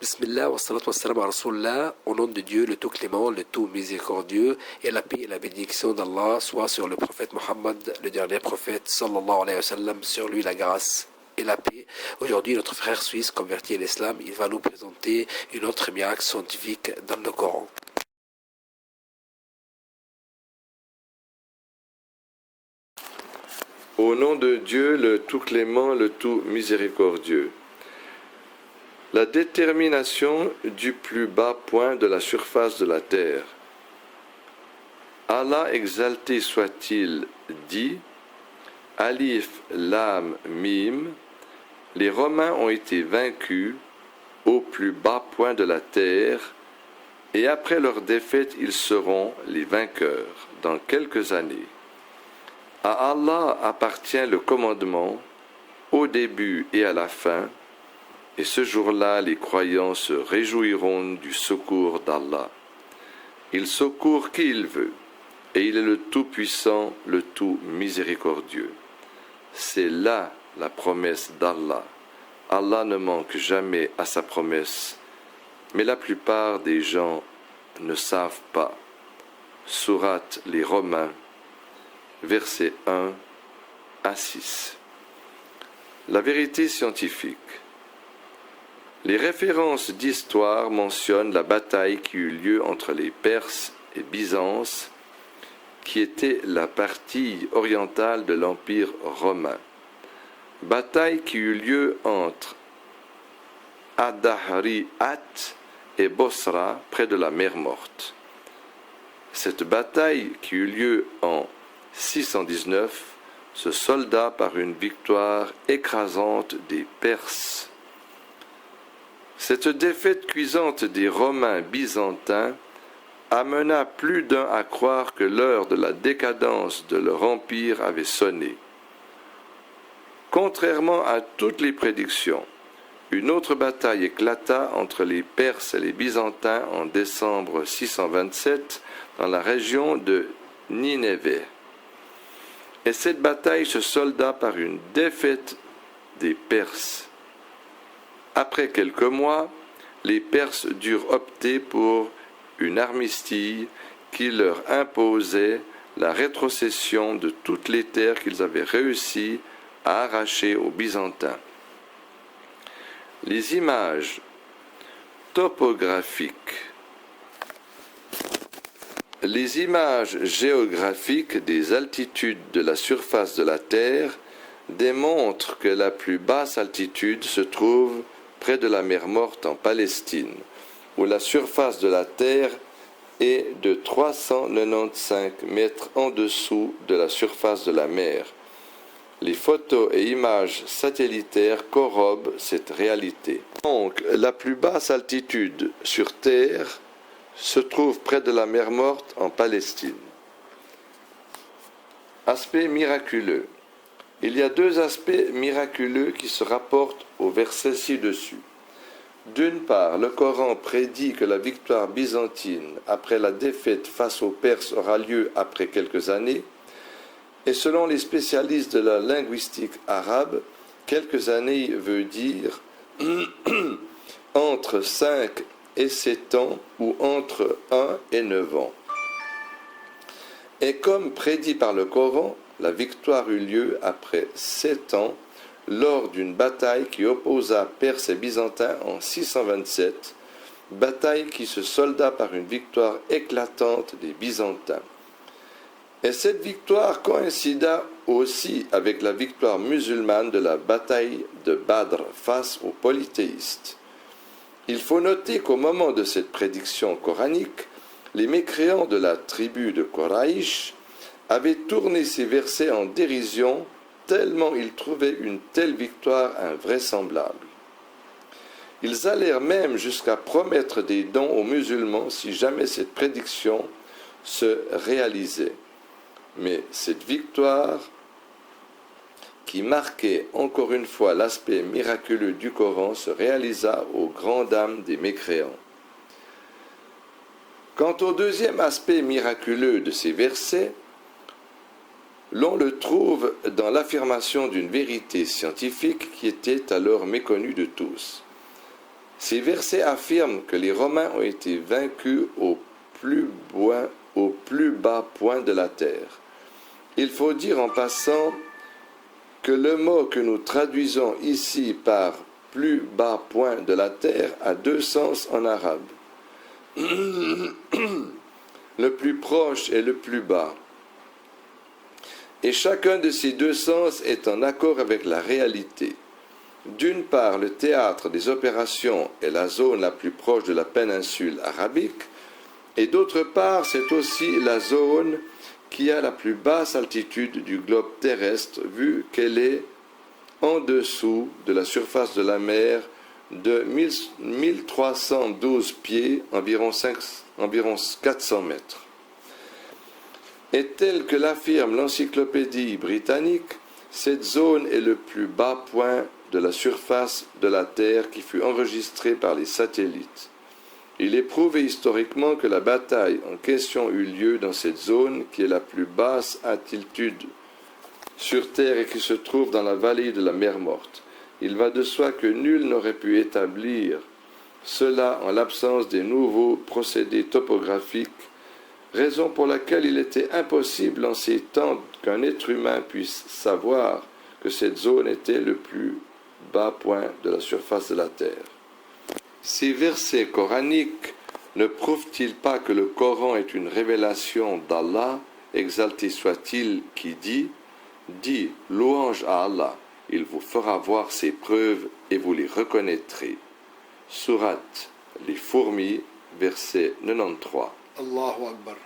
Bismillah wa salatu wa salam à Rasulullah, au nom de Dieu, le tout clément, le tout miséricordieux, et la paix et la bénédiction d'Allah soit sur le prophète Mohammed, le dernier prophète, sallallahu alayhi wa sallam, sur lui la grâce et la paix. Aujourd'hui, notre frère suisse converti à l'islam, il va nous présenter une autre miracle scientifique dans le Coran. Au nom de Dieu, le tout clément, le tout miséricordieux. La détermination du plus bas point de la surface de la terre. Allah exalté soit-il dit, Alif, Lam, Mim, les Romains ont été vaincus au plus bas point de la terre, et après leur défaite, ils seront les vainqueurs dans quelques années. À Allah appartient le commandement, au début et à la fin, et ce jour-là, les croyants se réjouiront du secours d'Allah. Il secourt qui il veut, et il est le Tout-Puissant, le Tout-Miséricordieux. C'est là la promesse d'Allah. Allah ne manque jamais à sa promesse, mais la plupart des gens ne savent pas. Sourate les Romains, versets 1 à 6. La vérité scientifique. Les références d'histoire mentionnent la bataille qui eut lieu entre les Perses et Byzance, qui était la partie orientale de l'Empire romain. Bataille qui eut lieu entre Adahriat et Bosra, près de la mer Morte. Cette bataille qui eut lieu en 619 se solda par une victoire écrasante des Perses. Cette défaite cuisante des Romains byzantins amena plus d'un à croire que l'heure de la décadence de leur empire avait sonné. Contrairement à toutes les prédictions, une autre bataille éclata entre les Perses et les Byzantins en décembre 627 dans la région de Nineveh. Et cette bataille se solda par une défaite des Perses. Après quelques mois, les Perses durent opter pour une armistice qui leur imposait la rétrocession de toutes les terres qu'ils avaient réussi à arracher aux Byzantins. Les images topographiques. Les images géographiques des altitudes de la surface de la Terre démontrent que la plus basse altitude se trouve près de la mer Morte en Palestine, où la surface de la Terre est de 395 mètres en dessous de la surface de la mer. Les photos et images satellitaires corroborent cette réalité. Donc, la plus basse altitude sur Terre se trouve près de la mer Morte en Palestine. Aspect miraculeux. Il y a deux aspects miraculeux qui se rapportent au verset ci-dessus. D'une part, le Coran prédit que la victoire byzantine après la défaite face aux Perses aura lieu après quelques années, et selon les spécialistes de la linguistique arabe, quelques années veut dire entre 5 et 7 ans ou entre 1 et 9 ans. Et comme prédit par le Coran, la victoire eut lieu après 7 ans lors d'une bataille qui opposa Perses et Byzantins en 627, bataille qui se solda par une victoire éclatante des Byzantins. Et cette victoire coïncida aussi avec la victoire musulmane de la bataille de Badr face aux polythéistes. Il faut noter qu'au moment de cette prédiction coranique, les mécréants de la tribu de Quraïsh avaient tourné ces versets en dérision tellement ils trouvaient une telle victoire invraisemblable. Ils allèrent même jusqu'à promettre des dons aux musulmans si jamais cette prédiction se réalisait. Mais cette victoire, qui marquait encore une fois l'aspect miraculeux du Coran, se réalisa aux grandes dames des mécréants. Quant au deuxième aspect miraculeux de ces versets, l'on le trouve dans l'affirmation d'une vérité scientifique qui était alors méconnue de tous. Ces versets affirment que les Romains ont été vaincus au plus bas point de la terre. Il faut dire en passant que le mot que nous traduisons ici par plus bas point de la terre a deux sens en arabe. Le plus proche et le plus bas. Et chacun de ces deux sens est en accord avec la réalité. D'une part, le théâtre des opérations est la zone la plus proche de la péninsule arabique, et d'autre part, c'est aussi la zone qui a la plus basse altitude du globe terrestre, vu qu'elle est en dessous de la surface de la mer de 1312 pieds, environ 400 mètres. Et tel que l'affirme l'encyclopédie britannique, cette zone est le plus bas point de la surface de la Terre qui fut enregistrée par les satellites. Il est prouvé historiquement que la bataille en question eut lieu dans cette zone qui est la plus basse altitude sur Terre et qui se trouve dans la vallée de la mer Morte. Il va de soi que nul n'aurait pu établir cela en l'absence des nouveaux procédés topographiques, raison pour laquelle il était impossible en ces temps qu'un être humain puisse savoir que cette zone était le plus bas point de la surface de la Terre. Ces versets coraniques ne prouvent-ils pas que le Coran est une révélation d'Allah, exalté soit-il, qui dit « Dis louange à Allah, il vous fera voir ses preuves et vous les reconnaîtrez » Sourate Les Fourmis, verset 93. Allahu Akbar.